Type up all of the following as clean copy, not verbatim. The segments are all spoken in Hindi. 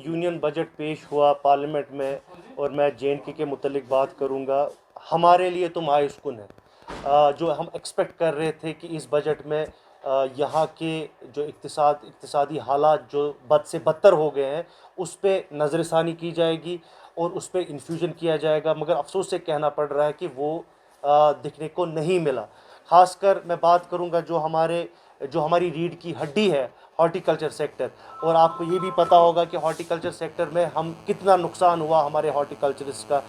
यूनियन बजट पेश हुआ पार्लियामेंट में और मैं जे के मुतलिक बात करूंगा, हमारे लिए तो मायूसकुन है। जो हम एक्सपेक्ट कर रहे थे कि इस बजट में यहाँ के जो इक्तिसादी हालात जो बद से बदतर हो गए हैं उस पर नज़रसानी की जाएगी और उस पर इन्फ्यूजन किया जाएगा, मगर अफसोस से कहना पड़ रहा है कि वो दिखने को नहीं मिला। ख़ासकर मैं बात करूँगा जो हमारी रीढ़ की हड्डी है, हॉर्टिकल्चर सेक्टर। और आपको ये भी पता होगा कि हॉर्टिकल्चर सेक्टर में हम कितना नुकसान हुआ हमारे हॉर्टिकल्चरिस्ट का।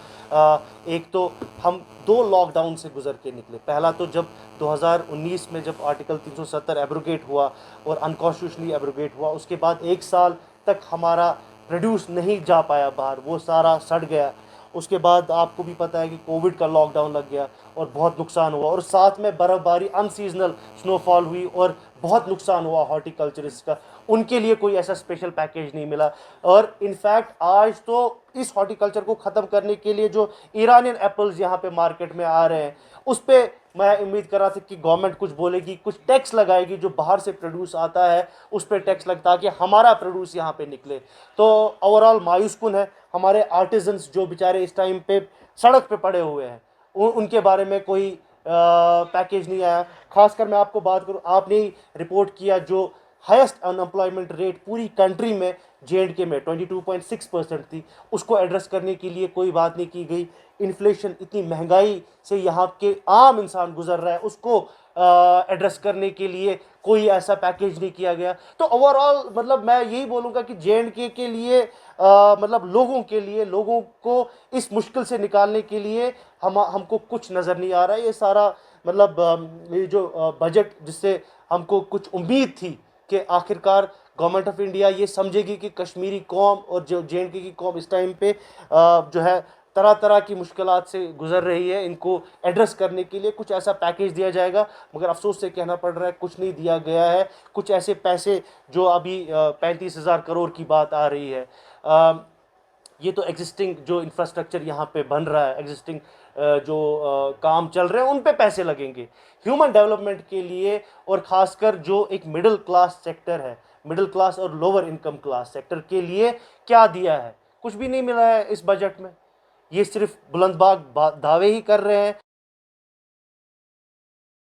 एक तो हम 2 लॉकडाउन से गुजर के निकले। पहला तो जब 2019 में जब आर्टिकल 370 एब्रोगेट हुआ और अनकॉन्स्टिट्यूशनली एब्रोगेट हुआ, उसके बाद 1 साल तक हमारा प्रोड्यूस नहीं जा पाया बाहर, वो सारा सड़ गया। उसके बाद आपको भी पता है कि कोविड का लॉकडाउन लग गया और बहुत नुकसान हुआ, और साथ में बर्फ़बारी अनसीजनल स्नोफॉल हुई और बहुत नुकसान हुआ हॉर्टिकल्चरिस्ट का। उनके लिए कोई ऐसा स्पेशल पैकेज नहीं मिला। और इनफैक्ट आज तो इस हॉर्टिकल्चर को ख़त्म करने के लिए जो ईरानियन एप्पल्स यहाँ पे मार्केट में आ रहे हैं, उस पर मैं उम्मीद कर रहा था कि गवर्नमेंट कुछ बोलेगी, कुछ टैक्स लगाएगी, जो बाहर से प्रोड्यूस आता है उस पर टैक्स लगता है कि हमारा प्रोड्यूस यहाँ पे निकले। तो ओवरऑल मायूसकुन है। हमारे आर्टिजन्स जो बेचारे इस टाइम पे सड़क पे पड़े हुए हैं, उनके बारे में कोई पैकेज नहीं आया। खासकर मैं आपको बात करूं, आपने रिपोर्ट किया जो हाईएस्ट अनएम्प्लॉयमेंट रेट पूरी कंट्री में जे में 22.6% थी, उसको एड्रेस करने के लिए कोई बात नहीं की गई। इन्फ्लेशन, इतनी महंगाई से यहाँ के आम इंसान गुजर रहा है, उसको एड्रेस करने के लिए कोई ऐसा पैकेज नहीं किया गया। तो ओवरऑल मतलब मैं यही बोलूँगा कि जे के लिए मतलब लोगों को इस मुश्किल से निकालने के लिए हमको कुछ नज़र नहीं आ रहा है। ये सारा मतलब ये जो बजट, जिससे हमको कुछ उम्मीद थी कि आखिरकार गवर्नमेंट ऑफ इंडिया ये समझेगी कि कश्मीरी कौम और जो जे की कौम इस टाइम पे जो है तरह तरह की मुश्किलात से गुजर रही है, इनको एड्रेस करने के लिए कुछ ऐसा पैकेज दिया जाएगा। मगर अफसोस से कहना पड़ रहा है कुछ नहीं दिया गया है। कुछ ऐसे पैसे जो अभी 35,000 करोड़ की बात आ रही है, ये तो एग्जिस्टिंग जो इंफ्रास्ट्रक्चर यहाँ पे बन रहा है, एग्जिस्टिंग जो काम चल रहे हैं उन पे पैसे लगेंगे ह्यूमन डेवलपमेंट के लिए। और ख़ासकर जो एक मिडिल क्लास सेक्टर है, मिडिल क्लास और लोअर इनकम क्लास सेक्टर के लिए क्या दिया है? कुछ भी नहीं मिला है इस बजट में। ये सिर्फ बुलंदबाग दावे ही कर रहे हैं